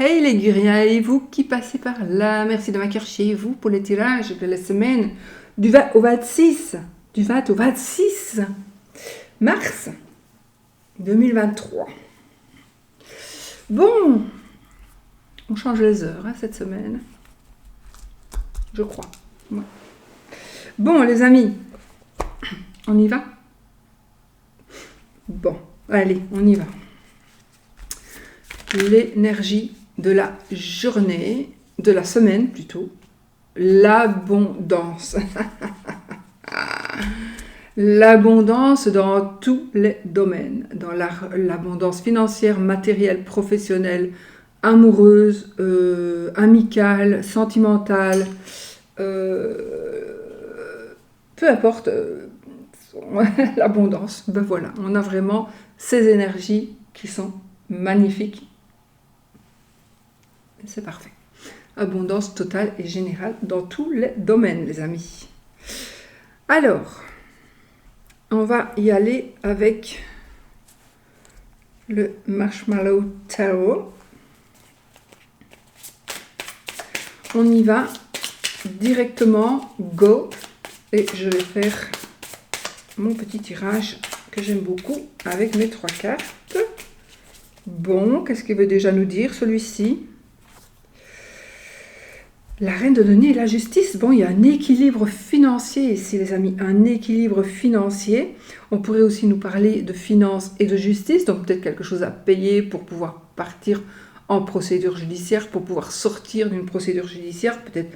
Hey les Guriens et vous qui passez par là, merci de m'accueillir chez vous pour le tirage de la semaine du 20 au 26, du 20 au 26 mars 2023. Bon, on change les heures cette semaine, je crois. Ouais. Bon les amis, on y va? Bon, allez, on y va. L'énergie de la journée, de la semaine plutôt, l'abondance. L'abondance dans tous les domaines, dans l'abondance financière, matérielle, professionnelle, amoureuse, amicale, sentimentale, peu importe, l'abondance, ben voilà, on a vraiment ces énergies qui sont magnifiques. C'est parfait. Abondance totale et générale dans tous les domaines, les amis. Alors, on va y aller avec le Marshmallow Tarot. On y va directement, go. Et je vais faire mon petit tirage que j'aime beaucoup avec mes 3 cartes. Bon, qu'est-ce qu'il veut déjà nous dire celui-ci ? La reine de denier et la justice, bon, il y a un équilibre financier ici, les amis, un équilibre financier. On pourrait aussi nous parler de finances et de justice, donc peut-être quelque chose à payer pour pouvoir partir en procédure judiciaire, pour pouvoir sortir d'une procédure judiciaire, peut-être,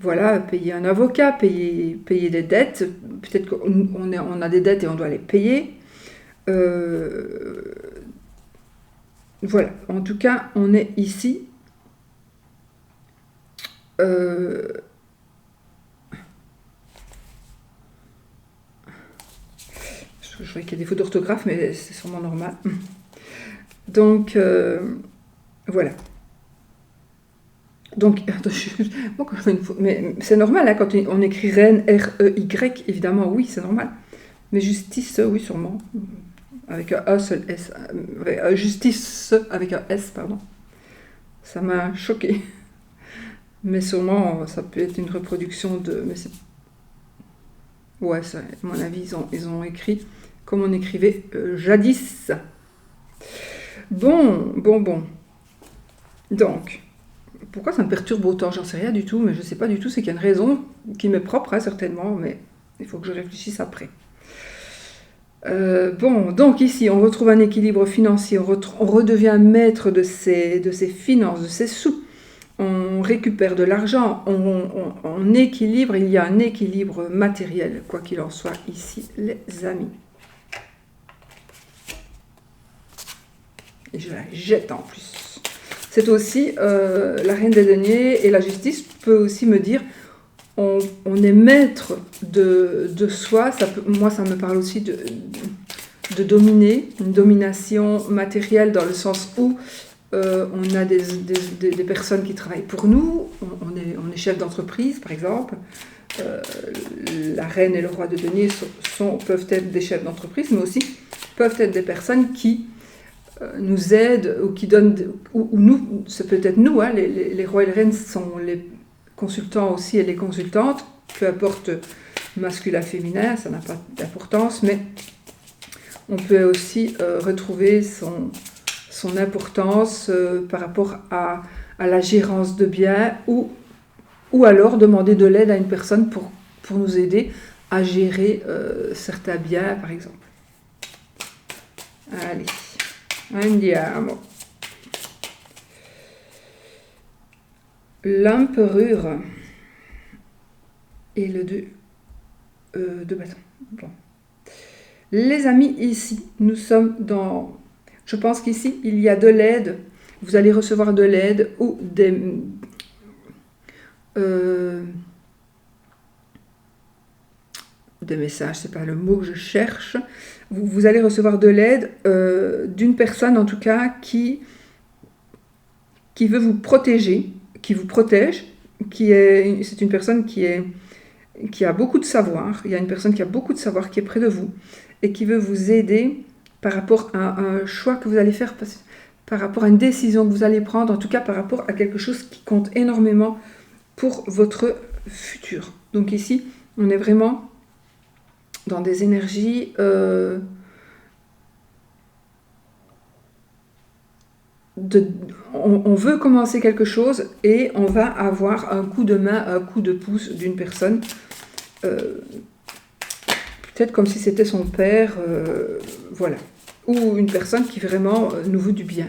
voilà, payer un avocat, payer des dettes, peut-être qu'on a des dettes et on doit les payer. Voilà, en tout cas, on est ici. Je vois qu'il y a des fautes d'orthographe, mais c'est sûrement normal. Donc, voilà. Donc, moi, quand je fais une faute, mais c'est normal, hein, quand on écrit reine, R-E-Y, évidemment, oui, c'est normal. Mais justice, oui, sûrement. Avec un A seul S. Justice avec un S, pardon. Ça m'a choqué. Mais sûrement, ça peut être une reproduction de... Mais c'est... Ouais, ça, à mon avis, ils ont écrit comme on écrivait jadis. Bon. Donc, pourquoi ça me perturbe autant? J'en sais rien du tout, mais je sais pas du tout. C'est qu'il y a une raison qui m'est propre, hein, certainement, mais il faut que je réfléchisse après. Bon, donc ici, on retrouve un équilibre financier, on redevient maître de ses finances, de ses sous. On récupère de l'argent, on équilibre, il y a un équilibre matériel, quoi qu'il en soit ici, les amis. Et je la jette en plus. C'est aussi la reine des deniers et la justice peut aussi me dire on est maître de soi. Moi, ça me parle aussi de dominer, une domination matérielle dans le sens où on a des personnes qui travaillent pour nous, on est chef d'entreprise par exemple. La reine et le roi de denier peuvent être des chefs d'entreprise, mais aussi peuvent être des personnes qui nous aident ou qui donnent, ou nous, c'est peut-être nous, hein, les rois et les reines sont les consultants aussi et les consultantes, peu importe masculin, féminin, ça n'a pas d'importance, mais on peut aussi retrouver son importance par rapport à la gérance de biens ou alors demander de l'aide à une personne pour nous aider à gérer certains biens, par exemple. Allez, andiamo. L'empereur et le 2 de bâton. Bon. Les amis, ici, nous sommes dans... Je pense qu'ici, il y a de l'aide. Vous allez recevoir de l'aide ou des messages, c'est pas le mot que je cherche. Vous allez recevoir de l'aide d'une personne, en tout cas, qui veut vous protéger, qui vous protège. C'est une personne qui a beaucoup de savoir. Il y a une personne qui a beaucoup de savoir qui est près de vous et qui veut vous aider par rapport à un choix que vous allez faire. par rapport à une décision que vous allez prendre, en tout cas par rapport à quelque chose qui compte énormément pour votre futur. Donc ici, on est vraiment dans des énergies on veut commencer quelque chose et on va avoir un coup de main, un coup de pouce d'une personne, peut-être comme si c'était son père, voilà, ou une personne qui vraiment nous veut du bien.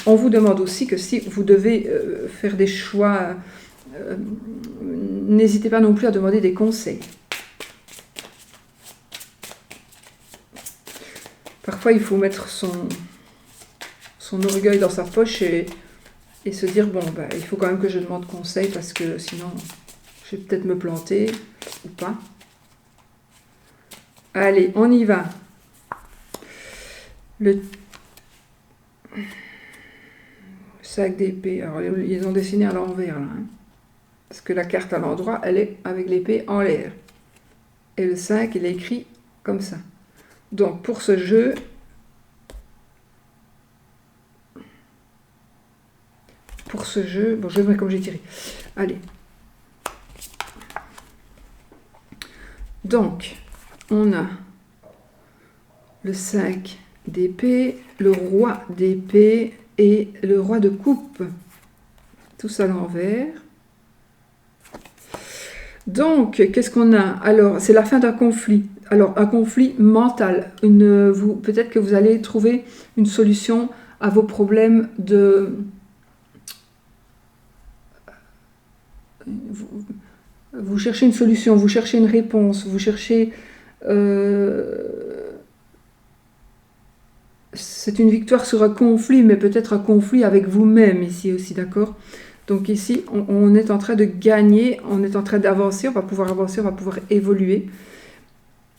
On vous demande aussi que si vous devez faire des choix, n'hésitez pas non plus à demander des conseils. Parfois, il faut mettre son orgueil dans sa poche et se dire, bon, bah, il faut quand même que je demande conseil parce que sinon, je vais peut-être me planter ou pas. Allez, on y va. Le sac d'épée. Alors, ils ont dessiné à l'envers, là. Hein, parce que la carte à l'endroit, elle est avec l'épée en l'air. Et le 5, il est écrit comme ça. Donc, pour ce jeu... bon, je vais comme j'ai tiré. Allez. Donc, on a le 5 d'épée, le roi d'épée et le roi de coupe. Tout ça à l'envers. Donc, qu'est-ce qu'on a? Alors, c'est la fin d'un conflit. Alors, un conflit mental. Peut-être que vous allez trouver une solution à vos problèmes de... Vous cherchez une solution, vous cherchez une réponse, vous cherchez... c'est une victoire sur un conflit, mais peut-être un conflit avec vous-même ici aussi, d'accord? Donc ici, on est en train de gagner, on est en train d'avancer, on va pouvoir avancer, on va pouvoir évoluer.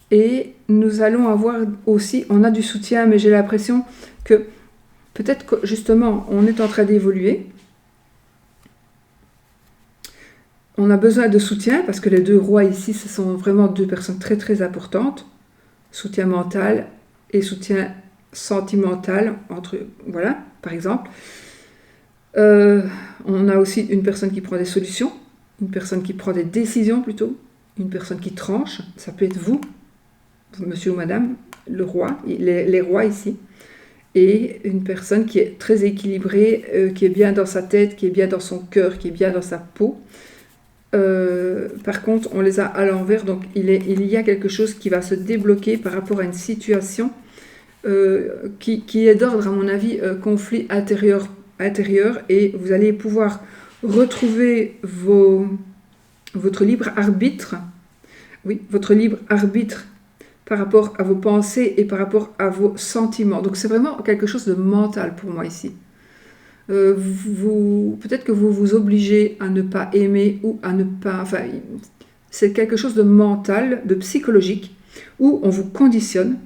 Et nous allons avoir aussi, on a du soutien, mais j'ai l'impression que peut-être que justement, on est en train d'évoluer. On a besoin de soutien parce que les deux rois ici, ce sont vraiment deux personnes très très importantes. Soutien mental et soutien sentimental, voilà, par exemple. On a aussi une personne qui prend des solutions, une personne qui prend des décisions plutôt, une personne qui tranche, ça peut être vous, monsieur ou madame, le roi, les rois ici, et une personne qui est très équilibrée, qui est bien dans sa tête, qui est bien dans son cœur, qui est bien dans sa peau. Par contre, on les a à l'envers, donc il y a quelque chose qui va se débloquer par rapport à une situation qui est d'ordre, à mon avis, conflit intérieur, et vous allez pouvoir retrouver votre libre arbitre, oui, votre libre arbitre par rapport à vos pensées et par rapport à vos sentiments. Donc c'est vraiment quelque chose de mental pour moi ici. Peut-être que vous vous obligez à ne pas aimer ou à ne pas... Enfin, c'est quelque chose de mental, de psychologique, où on vous conditionne.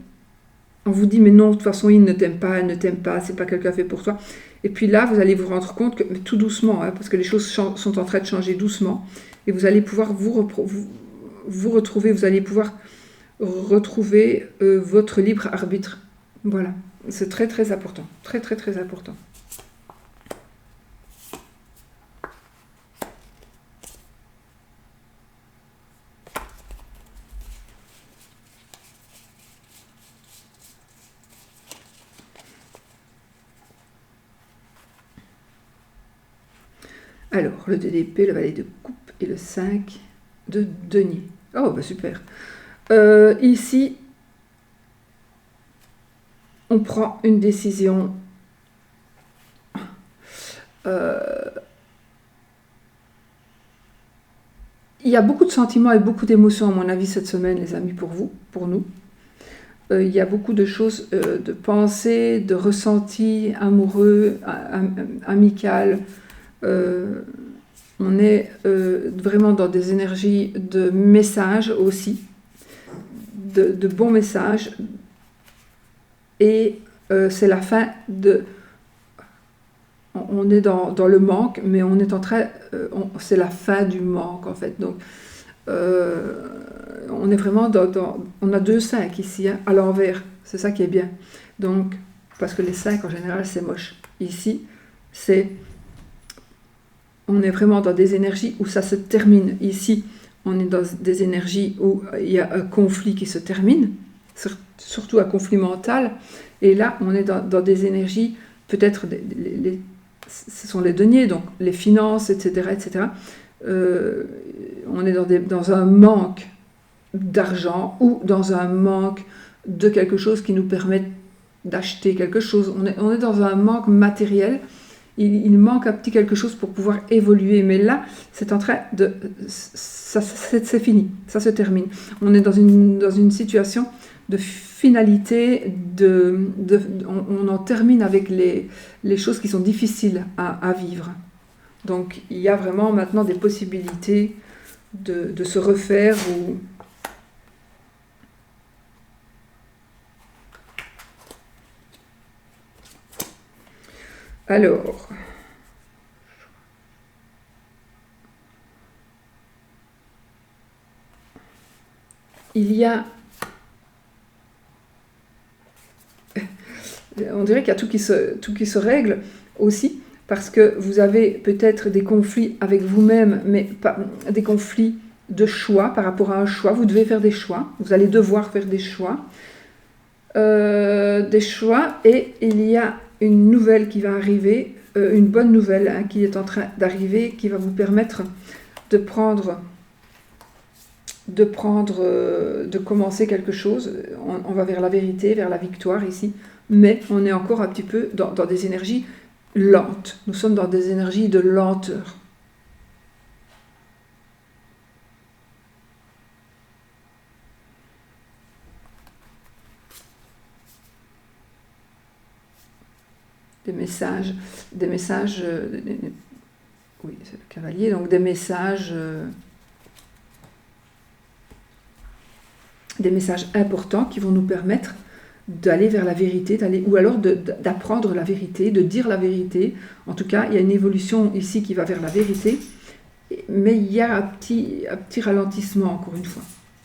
On vous dit, mais non, de toute façon, il ne t'aime pas, elle ne t'aime pas, c'est pas quelqu'un fait pour toi. Et puis là, vous allez vous rendre compte que, mais tout doucement, hein, parce que les choses sont en train de changer doucement, et vous allez pouvoir vous retrouver, vous allez pouvoir retrouver votre libre arbitre. Voilà, c'est très très important, très très très important. Alors, le 2 d'épée, le valet de coupe et le 5 de denier. Oh, bah super. Ici, on prend une décision. Il y a beaucoup de sentiments et beaucoup d'émotions, à mon avis, cette semaine, les amis, pour vous, pour nous. Il y a beaucoup de choses, de pensées, de ressentis amoureux, amicales. On est vraiment dans des énergies de messages aussi, de bons messages. Et c'est la fin de... On est dans le manque, mais on est en train... c'est la fin du manque, en fait. Donc, on est vraiment on a 2 5 ici, hein, à l'envers. C'est ça qui est bien. Donc, parce que les 5, en général, c'est moche. ici, on est vraiment dans des énergies où ça se termine. Ici, on est dans des énergies où il y a un conflit qui se termine, surtout un conflit mental. Et là, on est dans des énergies, peut-être, ce sont les deniers, donc les finances, etc. etc. On est dans un manque d'argent ou dans un manque de quelque chose qui nous permet d'acheter quelque chose. On est dans un manque matériel. Il manque un petit quelque chose pour pouvoir évoluer. Mais là, c'est en train de... c'est fini. Ça se termine. On est dans une situation de finalité. On en termine avec les choses qui sont difficiles à vivre. Donc, il y a vraiment maintenant des possibilités de se refaire ou... Alors, il y a... On dirait qu'il y a tout qui se règle aussi, parce que vous avez peut-être des conflits avec vous-même, mais pas des conflits de choix par rapport à un choix. Vous devez faire des choix, vous allez devoir faire des choix. Et il y a une nouvelle qui va arriver, une bonne nouvelle qui est en train d'arriver, qui va vous permettre de commencer quelque chose. On va vers la vérité, vers la victoire ici, mais on est encore un petit peu dans des énergies lentes. Nous sommes dans des énergies de lenteur. Des messages, oui, c'est le cavalier, donc des messages importants qui vont nous permettre d'aller vers la vérité, ou alors d'apprendre la vérité, de dire la vérité. En tout cas, il y a une évolution ici qui va vers la vérité, mais il y a un petit ralentissement, encore une fois.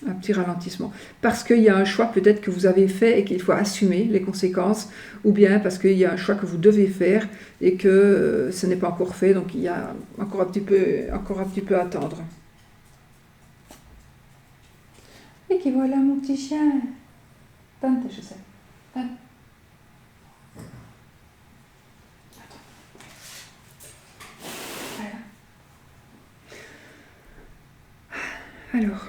Un petit ralentissement. Parce qu'il y a un choix peut-être que vous avez fait et qu'il faut assumer les conséquences, ou bien parce qu'il y a un choix que vous devez faire et que ce n'est pas encore fait, donc il y a encore un petit peu à attendre. Et qui voilà mon petit chien. Donne tes chaussettes. Donne. Voilà. Alors.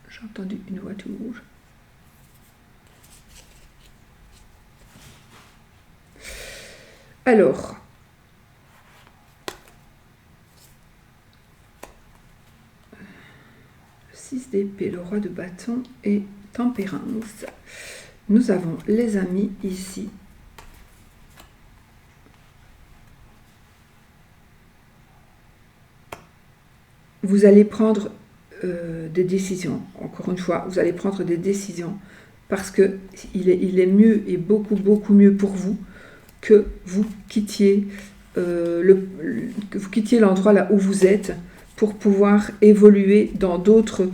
J'ai entendu une voiture rouge. Alors, le 6 d'épée, le roi de bâton et tempérance. Nous avons les amis ici. Vous allez prendre des décisions. Encore une fois, vous allez prendre des décisions parce que il est mieux et beaucoup mieux pour vous que vous quittiez l'endroit là où vous êtes pour pouvoir évoluer dans d'autres.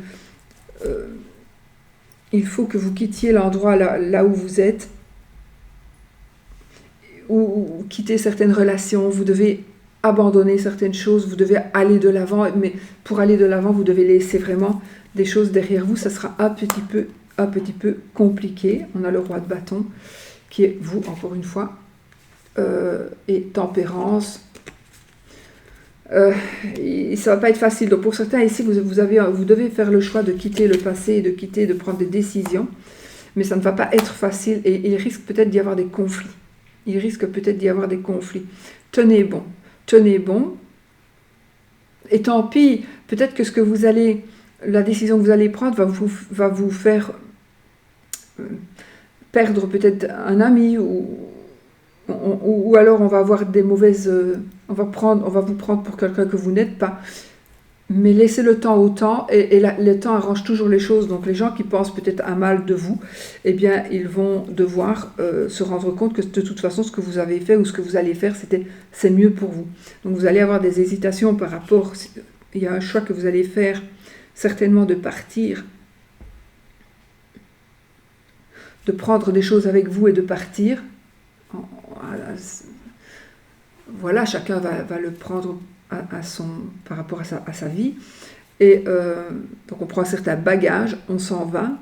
Il faut que vous quittiez l'endroit là où vous êtes, ou quitter certaines relations. Vous devez abandonner certaines choses, vous devez aller de l'avant, mais pour aller de l'avant, vous devez laisser vraiment des choses derrière vous. Ça sera un petit peu compliqué. On a le roi de bâton qui est vous, encore une fois, et tempérance. Et ça va pas être facile. Donc pour certains ici, vous devez faire le choix de quitter le passé, de prendre des décisions, mais ça ne va pas être facile et il risque peut-être d'y avoir des conflits. Tenez bon. Et tant pis, peut-être que la décision que vous allez prendre va vous faire perdre peut-être un ami ou alors on va avoir des mauvaises... on va vous prendre pour quelqu'un que vous n'êtes pas. Mais laissez le temps au temps, et le temps arrange toujours les choses. Donc les gens qui pensent peut-être à mal de vous, eh bien ils vont devoir se rendre compte que de toute façon ce que vous avez fait ou ce que vous allez faire, c'est mieux pour vous. Donc vous allez avoir des hésitations par rapport... Il y a un choix que vous allez faire, certainement de partir, de prendre des choses avec vous et de partir. Voilà, chacun va le prendre par rapport à sa vie. Et donc on prend un certain bagage, on s'en va,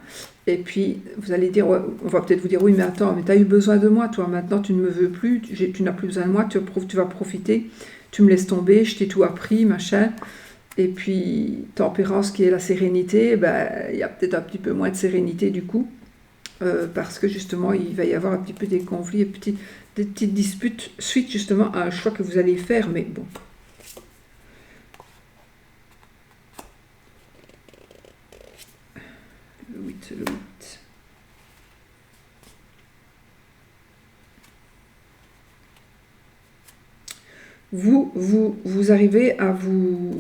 et puis vous allez dire, ouais, on va peut-être vous dire, oui mais attends, mais tu as eu besoin de moi, toi maintenant tu ne me veux plus, tu n'as plus besoin de moi, tu vas profiter, tu me laisses tomber, je t'ai tout appris, machin. Et puis tempérance qui est la sérénité, il y a peut-être un petit peu moins de sérénité du coup, parce que justement il va y avoir un petit peu des conflits, des petites disputes suite justement à un choix que vous allez faire, mais bon. Le 8. Vous arrivez à vous...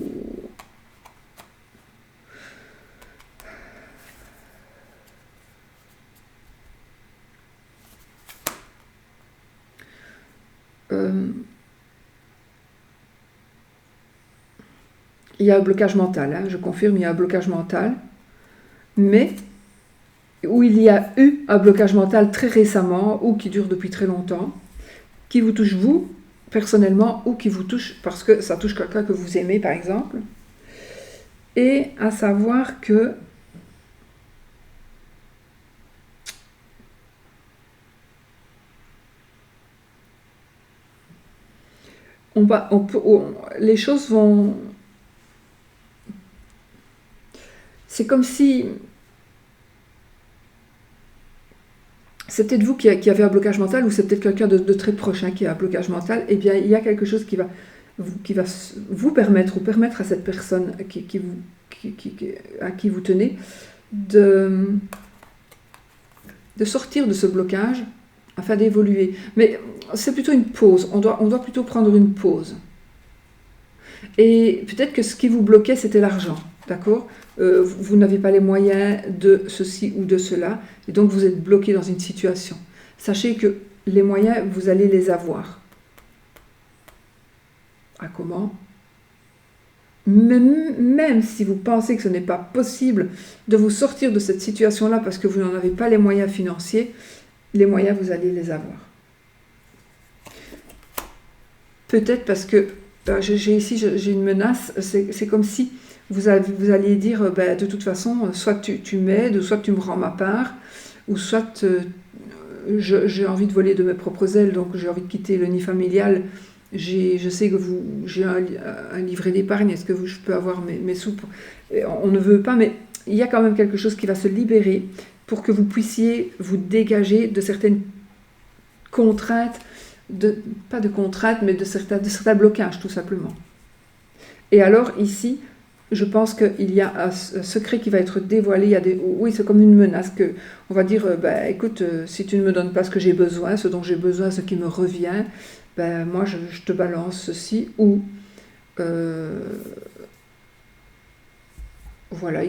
il y a un blocage mental, hein, je confirme, il y a un blocage mental, mais où il y a eu un blocage mental très récemment ou qui dure depuis très longtemps, qui vous touche vous, personnellement, ou qui vous touche parce que ça touche quelqu'un que vous aimez, par exemple. Et à savoir que les choses vont... C'est comme si... C'est peut-être vous qui avez un blocage mental, ou c'est peut-être quelqu'un de très proche qui a un blocage mental. Eh bien, il y a quelque chose qui va vous permettre, ou permettre à cette personne à qui vous tenez, de sortir de ce blocage, afin d'évoluer. Mais c'est plutôt une pause, on doit plutôt prendre une pause. Et peut-être que ce qui vous bloquait, c'était l'argent, d'accord ? Vous n'avez pas les moyens de ceci ou de cela, et donc vous êtes bloqué dans une situation. Sachez que les moyens, vous allez les avoir. Ah, comment ? Même si vous pensez que ce n'est pas possible de vous sortir de cette situation-là parce que vous n'en avez pas les moyens financiers, les moyens, vous allez les avoir. Peut-être parce que j'ai une menace, c'est comme si vous alliez dire, de toute façon, soit tu m'aides, ou soit tu me rends ma part, ou soit j'ai envie de voler de mes propres ailes, donc j'ai envie de quitter le nid familial. Je sais que j'ai un livret d'épargne, est-ce que je peux avoir mes sous on ne veut pas, mais il y a quand même quelque chose qui va se libérer pour que vous puissiez vous dégager de certaines contraintes, pas de contraintes, mais de certains blocages, tout simplement. Et alors, ici, je pense qu'il y a un secret qui va être dévoilé. Oui, c'est comme une menace, on va dire, écoute, si tu ne me donnes pas ce que j'ai besoin, ce dont j'ai besoin, ce qui me revient, moi, je te balance ceci, ou... voilà,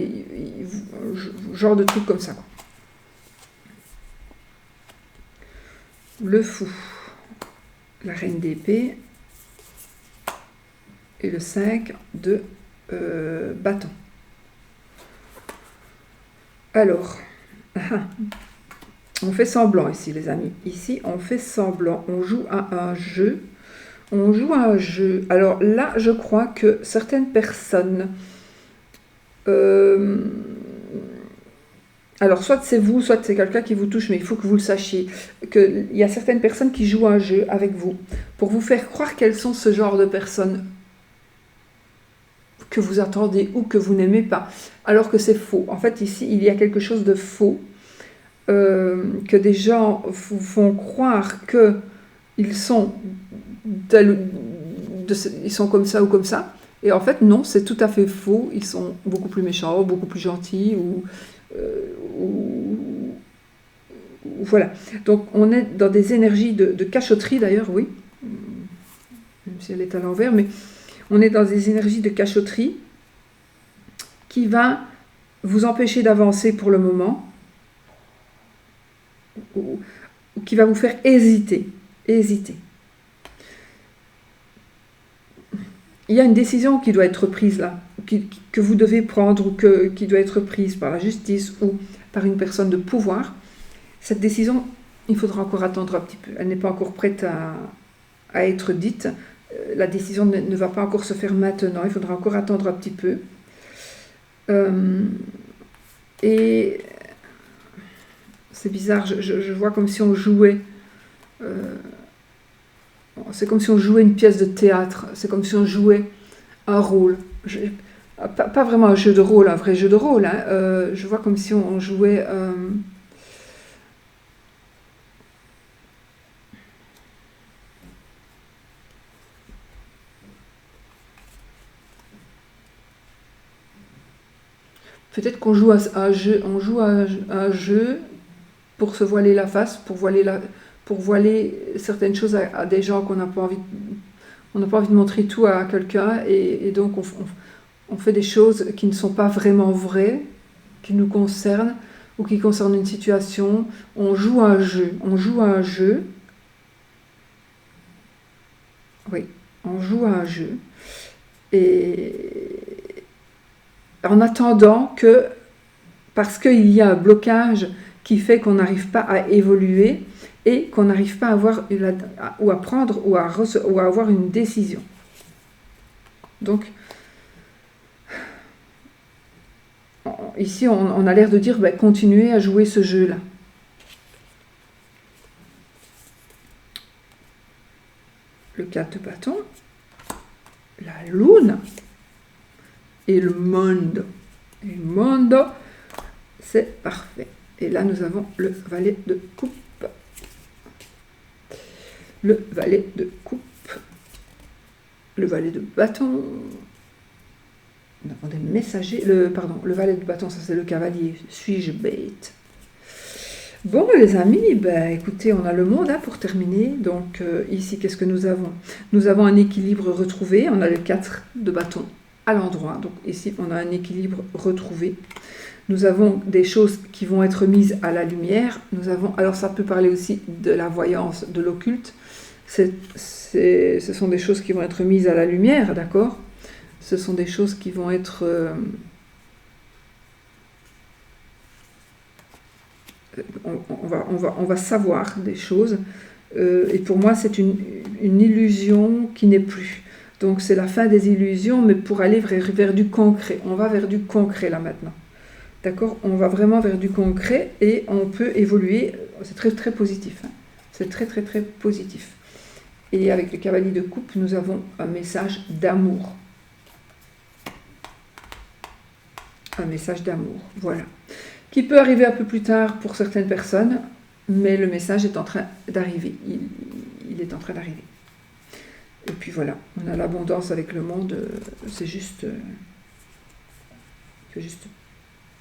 genre de truc comme ça. Le fou, la reine d'épée, et le 5 de bâton. Alors, on fait semblant ici, les amis. Ici, on fait semblant. On joue à un jeu. Alors là, je crois que certaines personnes... alors, soit c'est vous, soit c'est quelqu'un qui vous touche, mais il faut que vous le sachiez. Il y a certaines personnes qui jouent un jeu avec vous pour vous faire croire qu'elles sont ce genre de personnes que vous attendez ou que vous n'aimez pas, alors que c'est faux. En fait, ici, il y a quelque chose de faux, que des gens vous font croire qu'ils sont, ils sont comme ça ou comme ça, et en fait, non, c'est tout à fait faux. Ils sont beaucoup plus méchants, beaucoup plus gentils, voilà. Donc, on est dans des énergies de cachotterie, d'ailleurs, oui, même si elle est à l'envers, mais on est dans des énergies de cachotterie qui va vous empêcher d'avancer pour le moment, ou qui va vous faire hésiter. Il y a une décision qui doit être prise là, que vous devez prendre ou qui doit être prise par la justice ou par une personne de pouvoir, cette décision, il faudra encore attendre un petit peu. Elle n'est pas encore prête à être dite. La décision ne va pas encore se faire maintenant. Il faudra encore attendre un petit peu. Et c'est bizarre, je vois comme si on jouait. C'est comme si on jouait une pièce de théâtre. C'est comme si on jouait un rôle. Pas vraiment un jeu de rôle, un vrai jeu de rôle. Hein. Je vois comme si on jouait... Peut-être qu'on joue à un jeu, un jeu pour se voiler la face, pour voiler certaines choses à des gens qu'on n'a pas envie, on n'a pas envie de montrer tout à quelqu'un, et donc on fait des choses qui ne sont pas vraiment vraies, qui nous concernent ou qui concernent une situation. On joue à un jeu. Oui, on joue à un jeu. Et en attendant que, parce qu'il y a un blocage qui fait qu'on n'arrive pas à évoluer et qu'on n'arrive pas à avoir ou à prendre ou à avoir une décision. Donc, ici, on a l'air de dire, continuez à jouer ce jeu-là. Le 4 de bâton, la lune et le monde. Et le monde, c'est parfait. Et là, nous avons le valet de coupe. Le valet de coupe. Le valet de bâton. Nous avons des messagers. Le valet de bâton, ça c'est le cavalier. Suis-je bête? Bon, les amis, écoutez, on a le monde pour terminer. Donc, ici, qu'est-ce que nous avons? Nous avons un équilibre retrouvé. On a le 4 de bâton à l'endroit. Donc, ici, on a un équilibre retrouvé. Nous avons des choses qui vont être mises à la lumière. Alors ça peut parler aussi de la voyance, de l'occulte. Ce sont des choses qui vont être mises à la lumière, d'accord? Ce sont des choses qui vont être... on va savoir des choses. Et pour moi, c'est une illusion qui n'est plus. Donc c'est la fin des illusions, mais pour aller vers du concret. On va vers du concret là maintenant. D'accord? On va vraiment vers du concret et on peut évoluer. C'est très très positif. Hein. C'est très très très positif. Et avec le cavalier de coupe, nous avons un message d'amour. Un message d'amour, voilà. Qui peut arriver un peu plus tard pour certaines personnes, mais le message est en train d'arriver. Il est en train d'arriver. Et puis voilà, on a l'abondance avec le monde. C'est juste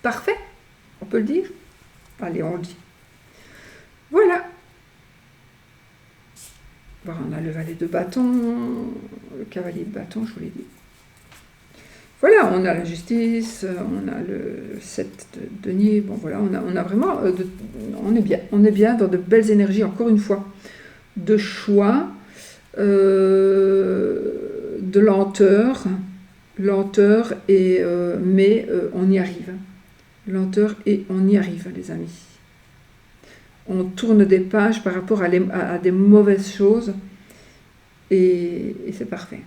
parfait, on peut le dire. Allez, on le dit. Voilà. Voilà, on a le valet de bâton, le cavalier de bâton, je vous l'ai dit. Voilà, on a la justice, on a le 7 de denier. Bon, voilà, on a vraiment... on est bien dans de belles énergies, encore une fois. De choix, de lenteur, mais on y arrive. Lenteur et on y arrive, les amis. On tourne des pages par rapport à des mauvaises choses et c'est parfait.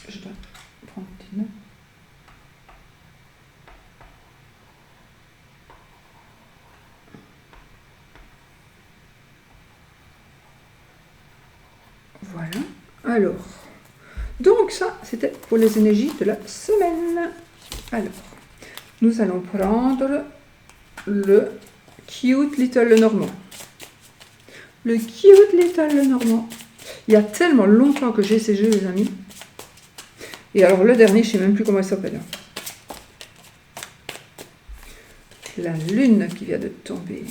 Je dois prendre un petit note. Voilà. Alors, donc ça, c'était pour les énergies de la semaine. Alors, nous allons prendre le Cute Little Lenormand. Le Cute Little Lenormand. Il y a tellement longtemps que j'ai ces jeux, les amis. Et alors, le dernier, je ne sais même plus comment il s'appelle. La lune qui vient de tomber.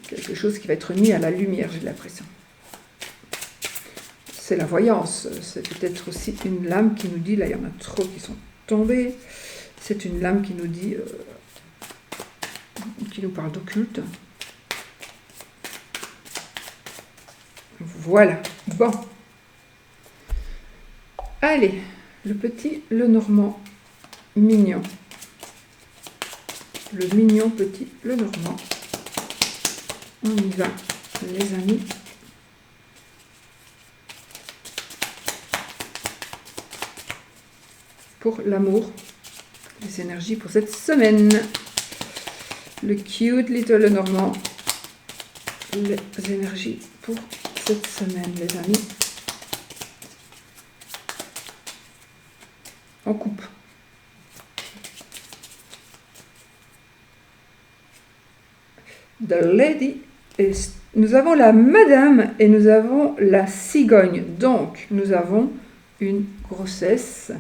Quelque chose qui va être mis à la lumière, j'ai l'impression. C'est la voyance. C'est peut-être aussi une lame qui nous dit, là, il y en a trop qui sont tombés. C'est une lame qui nous dit, qui nous parle d'occulte. Voilà. Bon. Allez, le petit Lenormand mignon. Le mignon petit Lenormand. On y va, les amis. Pour l'amour, les énergies pour cette semaine. Le cute little Lenormand. Les énergies pour cette semaine, les amis. On coupe. The Lady is... Nous avons la Madame et nous avons la Cigogne. Donc, nous avons une grossesse.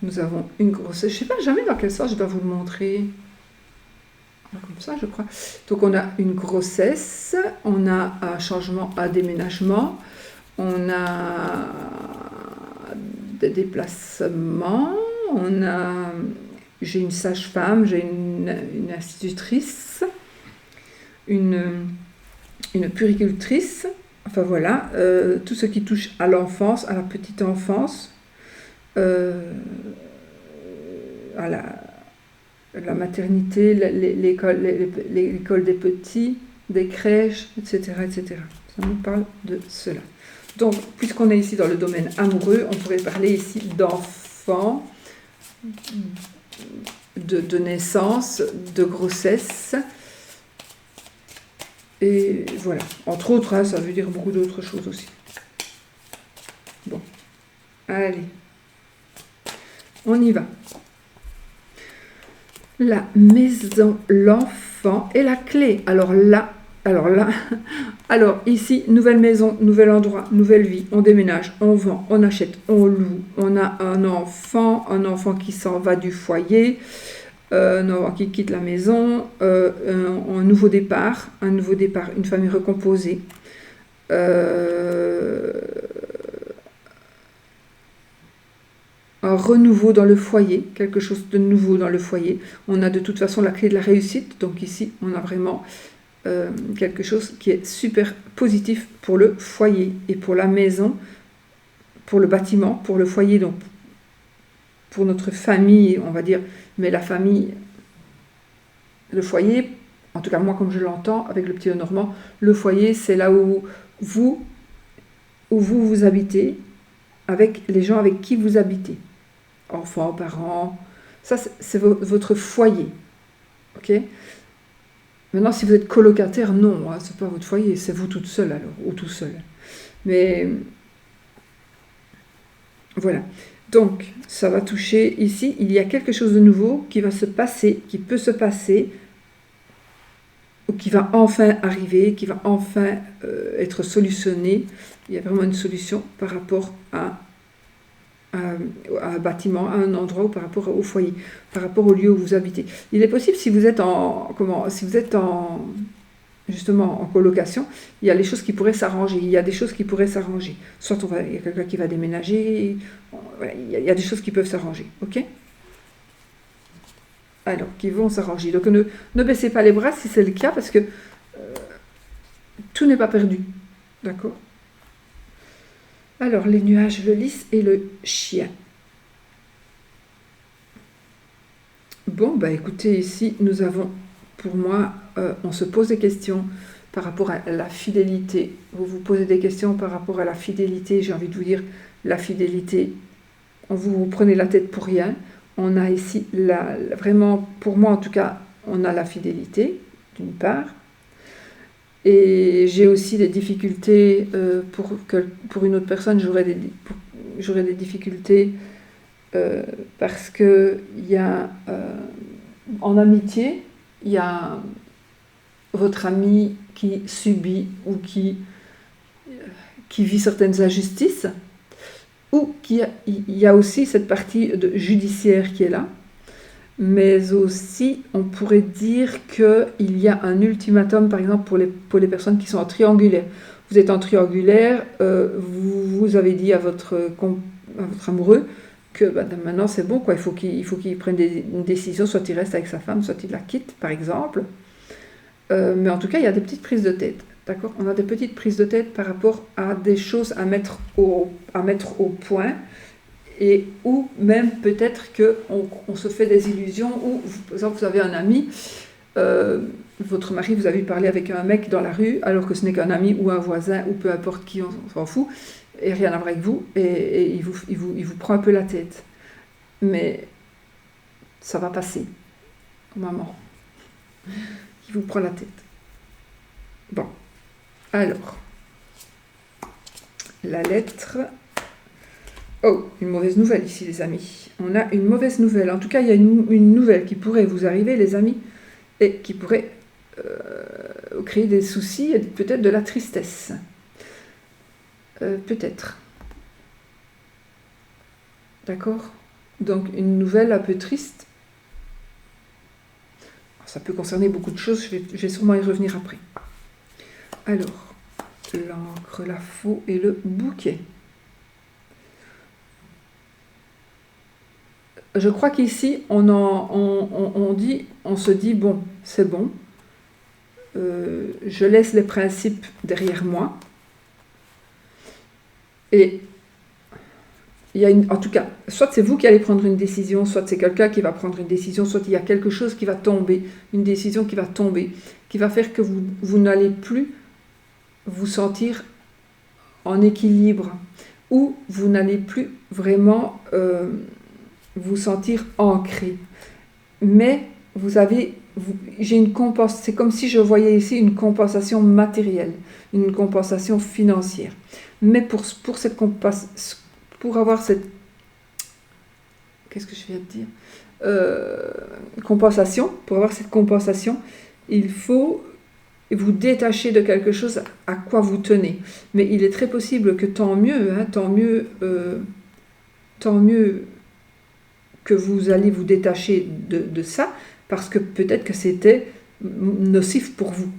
Nous avons une grossesse. Je ne sais pas jamais dans quel sens je dois vous le montrer. Comme ça, je crois. Donc, on a une grossesse. On a un changement, un déménagement. On a des déplacements. On a... J'ai une sage-femme, j'ai une institutrice, une puéricultrice, enfin voilà, tout ce qui touche à l'enfance, à la petite enfance, à la maternité, l'école des petits, des crèches, etc., etc. Ça nous parle de cela. Donc, puisqu'on est ici dans le domaine amoureux, on pourrait parler ici d'enfants, de naissance, de grossesse, et voilà, entre autres, hein, ça veut dire beaucoup d'autres choses aussi. Bon, allez, on y va. La maison, l'enfant et la clé. Alors là, alors ici, nouvelle maison, nouvel endroit, nouvelle vie, on déménage, on vend, on achète, on loue, on a un enfant qui s'en va du foyer, un enfant qui quitte la maison, un nouveau départ, une famille recomposée, un renouveau dans le foyer, quelque chose de nouveau dans le foyer. On a de toute façon la clé de la réussite, donc ici, on a vraiment... quelque chose qui est super positif pour le foyer et pour la maison, pour le bâtiment, pour le foyer, donc pour notre famille, on va dire, mais la famille, le foyer, en tout cas moi comme je l'entends avec le petit Lenormand, le foyer c'est là où vous habitez, avec les gens avec qui vous habitez, enfants, parents, ça c'est votre foyer, ok ? Maintenant, si vous êtes colocataire, non, hein, c'est pas votre foyer, c'est vous toute seule alors, ou tout seul. Mais voilà. Donc, ça va toucher ici. Il y a quelque chose de nouveau qui va se passer, qui peut se passer, ou qui va enfin arriver, qui va enfin être solutionné. Il y a vraiment une solution par rapport à un bâtiment, à un endroit, ou par rapport au foyer, par rapport au lieu où vous habitez. Il est possible, si vous êtes justement en colocation, il y a les choses qui pourraient s'arranger, il y a des choses qui pourraient s'arranger. Soit il y a quelqu'un qui va déménager, il y a des choses qui peuvent s'arranger, ok ? Alors, qui vont s'arranger. Donc, ne baissez pas les bras si c'est le cas, parce que tout n'est pas perdu, d'accord ? Alors, les nuages, le lys et le chien. Bon, bah écoutez, ici, nous avons, pour moi, on se pose des questions par rapport à la fidélité. Vous vous posez des questions par rapport à la fidélité. J'ai envie de vous dire, la fidélité, vous prenez la tête pour rien. On a ici, vraiment, pour moi en tout cas, on a la fidélité, d'une part. Et j'ai aussi des difficultés pour une autre personne, j'aurais des difficultés parce que il y a en amitié, il y a votre ami qui subit ou qui vit certaines injustices, ou il y a aussi cette partie judiciaire qui est là. Mais aussi, on pourrait dire qu'il y a un ultimatum, par exemple, pour les personnes qui sont en triangulaire. Vous êtes en triangulaire, vous avez dit à votre amoureux que maintenant c'est bon, quoi. Il faut qu'il prenne une décision, soit il reste avec sa femme, soit il la quitte, par exemple. Mais en tout cas, il y a des petites prises de tête, D'accord? On a des petites prises de tête par rapport à des choses à mettre au point, et ou même peut-être qu'on se fait des illusions, ou par exemple vous avez un ami, votre mari, vous avez parlé avec un mec dans la rue, alors que ce n'est qu'un ami ou un voisin, ou peu importe qui, on s'en fout, et rien à voir avec vous, et il vous prend un peu la tête. Mais ça va passer, maman. Il vous prend la tête. Bon, alors, la lettre... Oh, une mauvaise nouvelle ici, les amis. On a une mauvaise nouvelle. En tout cas, il y a une nouvelle qui pourrait vous arriver, les amis, et qui pourrait créer des soucis et peut-être de la tristesse. Peut-être. D'accord? Donc, une nouvelle un peu triste. Ça peut concerner beaucoup de choses, je vais sûrement y revenir après. Alors, l'encre, la faux et le bouquet. Je crois qu'ici, on se dit, bon, c'est bon, je laisse les principes derrière moi. Et il y a en tout cas, soit c'est vous qui allez prendre une décision, soit c'est quelqu'un qui va prendre une décision, soit il y a quelque chose qui va tomber, une décision qui va tomber, qui va faire que vous n'allez plus vous sentir en équilibre, ou vous n'allez plus vraiment vous sentir ancré. Mais c'est comme si je voyais ici une compensation matérielle, une compensation financière. Mais pour avoir cette... Qu'est-ce que je viens de dire compensation, pour avoir cette compensation, il faut vous détacher de quelque chose à quoi vous tenez. Mais il est très possible que tant mieux que vous allez vous détacher de ça, parce que peut-être que c'était nocif pour vous.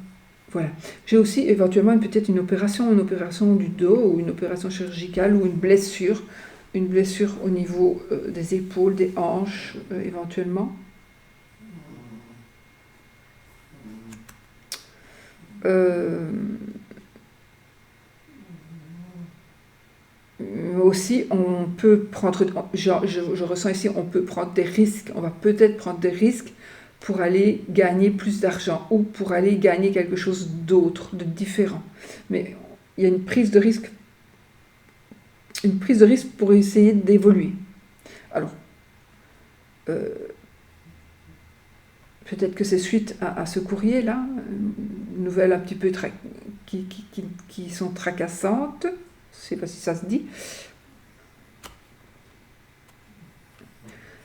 Voilà. J'ai aussi éventuellement peut-être une opération du dos, ou une opération chirurgicale, ou une blessure au niveau des épaules, des hanches, éventuellement. Aussi, on peut prendre, je ressens ici, on peut prendre des risques, on va peut-être prendre des risques pour aller gagner plus d'argent, ou pour aller gagner quelque chose d'autre, de différent. Mais il y a une prise de risque pour essayer d'évoluer. Alors, peut-être que c'est suite à ce courrier-là, une nouvelle un petit peu qui sont tracassantes, je ne sais pas si ça se dit.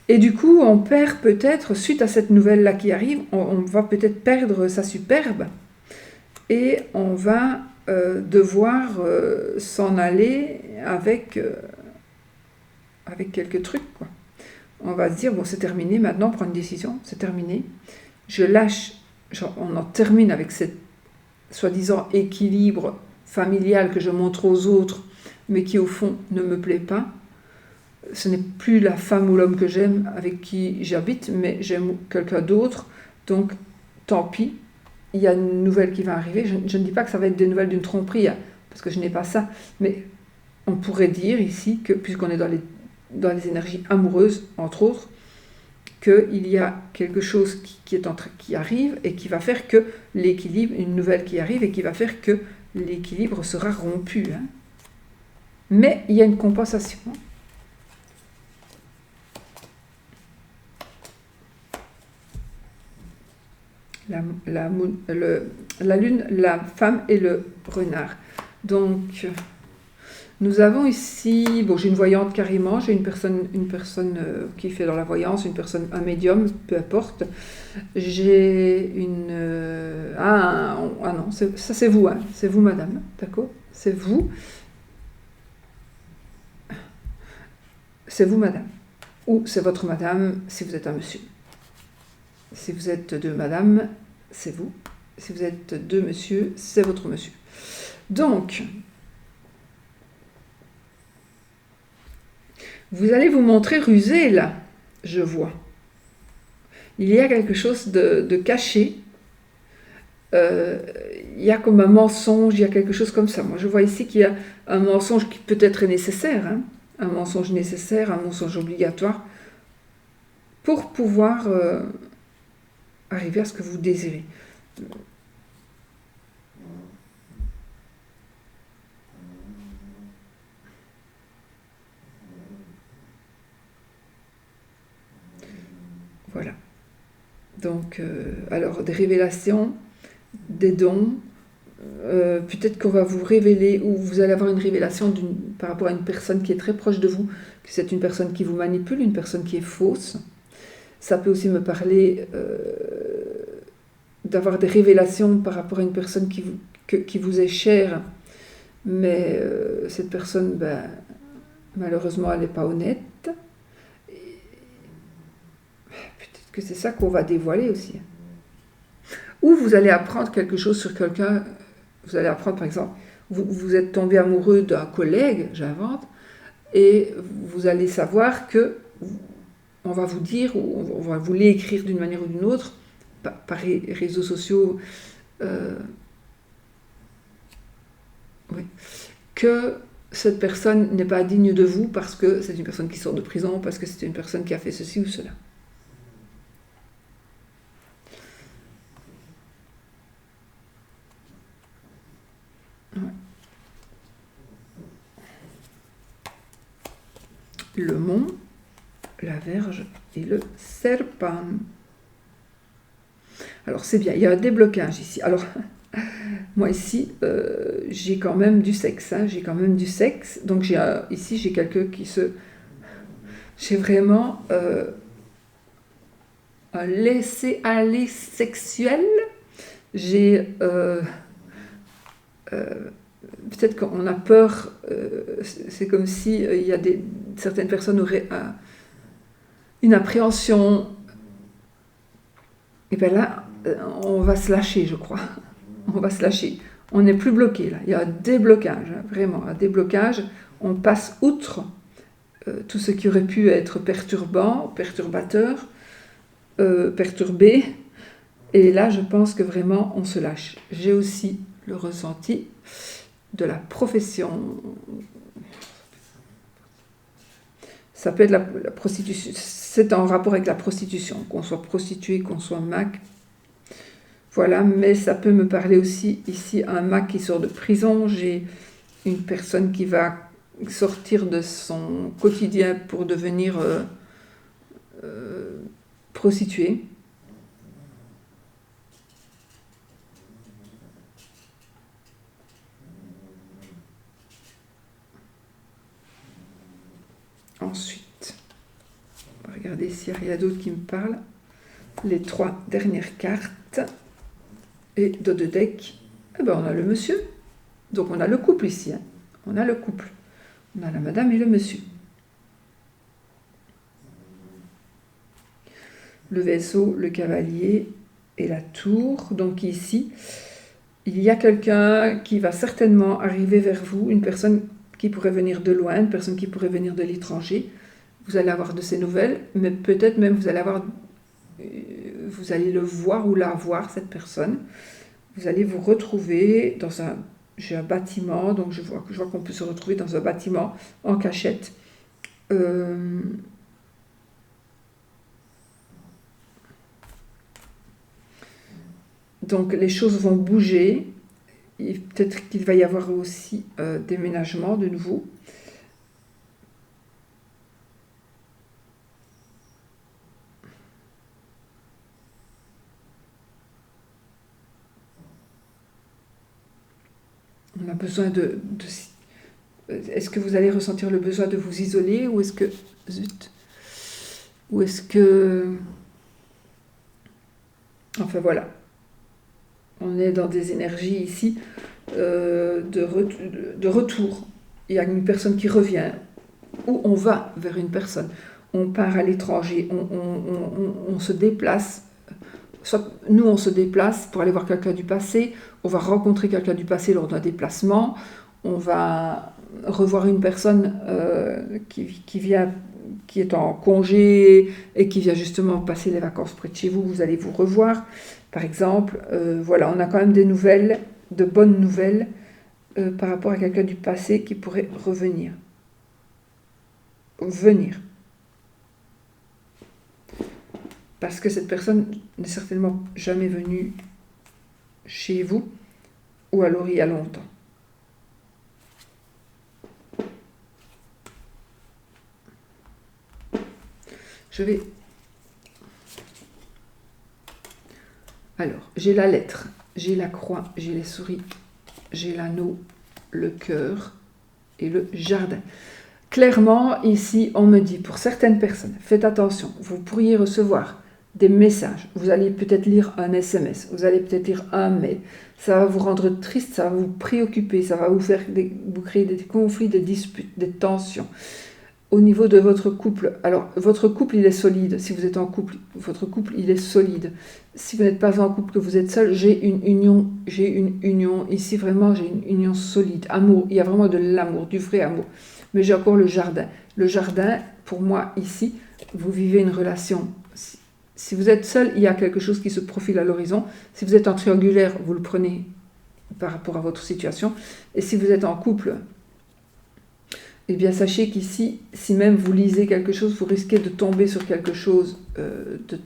Et du coup, on perd peut-être, suite à cette nouvelle-là qui arrive, on va peut-être perdre sa superbe, et on va devoir s'en aller avec quelques trucs, quoi. On va se dire, bon, c'est terminé, maintenant on prend une décision, c'est terminé. Je lâche, on en termine avec cette soi-disant équilibre familial que je montre aux autres, mais qui au fond ne me plaît pas. Ce n'est plus la femme ou l'homme que j'aime, avec qui j'habite, mais j'aime quelqu'un d'autre. Donc, tant pis, il y a une nouvelle qui va arriver. Je ne dis pas que ça va être des nouvelles d'une tromperie, parce que je n'ai pas ça. Mais on pourrait dire ici que, puisqu'on est dans les énergies amoureuses, entre autres, qu'il y a quelque chose qui arrive et qui va faire que l'équilibre, une nouvelle qui arrive et qui va faire que l'équilibre sera rompu. Mais il y a une compensation. La lune, la femme et le renard. Donc, nous avons ici, bon, j'ai une voyante carrément, j'ai une personne qui fait dans la voyance, un médium, peu importe. J'ai une... non, ça c'est vous, c'est vous madame, d'accord? C'est vous. C'est vous madame. Ou c'est votre madame si vous êtes un monsieur. Si vous êtes deux madame, c'est vous. Si vous êtes deux monsieur, c'est votre monsieur. Donc, vous allez vous montrer rusé là, je vois. Il y a quelque chose de caché euh, il y a comme un mensonge, il y a quelque chose comme ça. Moi, je vois ici qu'il y a un mensonge qui peut-être est nécessaire, hein, un mensonge nécessaire, un mensonge obligatoire, pour pouvoir arriver à ce que vous désirez. Voilà. Donc, alors, des révélations, des dons, peut-être qu'on va vous révéler, ou vous allez avoir une révélation par rapport à une personne qui est très proche de vous, que c'est une personne qui vous manipule, une personne qui est fausse. Ça peut aussi me parler d'avoir des révélations par rapport à une personne qui vous est chère, mais cette personne, ben, malheureusement, elle n'est pas honnête. Peut-être que c'est ça qu'on va dévoiler aussi. Ou vous allez apprendre quelque chose sur quelqu'un. Vous allez apprendre, par exemple, vous êtes tombé amoureux d'un collègue, j'invente, et vous allez savoir que on va vous dire, ou on va vous l'écrire d'une manière ou d'une autre, par réseaux sociaux, oui, que cette personne n'est pas digne de vous parce que c'est une personne qui sort de prison, parce que c'est une personne qui a fait ceci ou cela. Ouais. Le mont, la Verge et le serpent. Alors c'est bien, il y a un déblocage ici. Alors moi ici, j'ai quand même du sexe, hein, j'ai quand même du sexe. Donc ici j'ai quelqu'un qui se... J'ai vraiment un laisser-aller sexuel. J'ai... peut-être qu'on a peur, c'est comme si il y a certaines personnes auraient une appréhension. Et bien là, on va se lâcher, je crois. On va se lâcher. On n'est plus bloqué là. Il y a un déblocage, hein, vraiment un déblocage. On passe outre tout ce qui aurait pu être perturbant, perturbateur, perturbé. Et là, je pense que vraiment, on se lâche. J'ai aussi le ressenti de la profession. Ça peut être la prostitution. C'est en rapport avec la prostitution, qu'on soit prostituée, qu'on soit MAC. Voilà, mais ça peut me parler aussi ici un MAC qui sort de prison. J'ai une personne qui va sortir de son quotidien pour devenir prostituée. Ensuite, on va regarder s'il n'y a rien d'autre qui me parle. Les 3 dernières cartes. Et de deux decks, eh ben on a le monsieur. Donc on a le couple ici. Hein. On a le couple. On a la madame et le monsieur. Le vaisseau, le cavalier et la tour. Donc ici, il y a quelqu'un qui va certainement arriver vers vous, une personne qui pourrait venir de loin, une personne qui pourrait venir de l'étranger. Vous allez avoir de ses nouvelles, mais peut-être même vous allez le voir ou la voir, cette personne. Vous allez vous retrouver dans j'ai un bâtiment, donc je vois qu'on peut se retrouver dans un bâtiment en cachette. Donc les choses vont bouger. Peut-être qu'il va y avoir aussi déménagement de nouveau. On a besoin est-ce que vous allez ressentir le besoin de vous isoler ou est-ce que... Zut. Ou est-ce que... Enfin voilà. On est dans des énergies ici de retour. Il y a une personne qui revient. Ou on va vers une personne. On part à l'étranger. On se déplace. Soit nous, on se déplace pour aller voir quelqu'un du passé. On va rencontrer quelqu'un du passé lors d'un déplacement. On va revoir une personne qui est en congé et qui vient justement passer les vacances près de chez vous, vous allez vous revoir, par exemple. Voilà, on a quand même des nouvelles, de bonnes nouvelles par rapport à quelqu'un du passé qui pourrait revenir. Venir. Parce que cette personne n'est certainement jamais venue chez vous, ou alors il y a longtemps. Je vais... Alors, j'ai la lettre, j'ai la croix, j'ai les souris, j'ai l'anneau, le cœur et le jardin. Clairement, ici, on me dit, pour certaines personnes, faites attention, vous pourriez recevoir des messages, vous allez peut-être lire un SMS, vous allez peut-être lire un mail, ça va vous rendre triste, ça va vous préoccuper, ça va vous créer des conflits, des disputes, des tensions. Au niveau de votre couple, alors votre couple il est solide, si vous êtes en couple, votre couple il est solide. Si vous n'êtes pas en couple, que vous êtes seul, j'ai une union, ici vraiment j'ai une union solide, amour, il y a vraiment de l'amour, du vrai amour. Mais j'ai encore le jardin. Le jardin, pour moi ici, vous vivez une relation. Si vous êtes seul, il y a quelque chose qui se profile à l'horizon. Si vous êtes en triangulaire, vous le prenez par rapport à votre situation. Et si vous êtes en couple, eh bien, sachez qu'ici, si même vous lisez quelque chose, vous risquez de tomber sur quelque chose de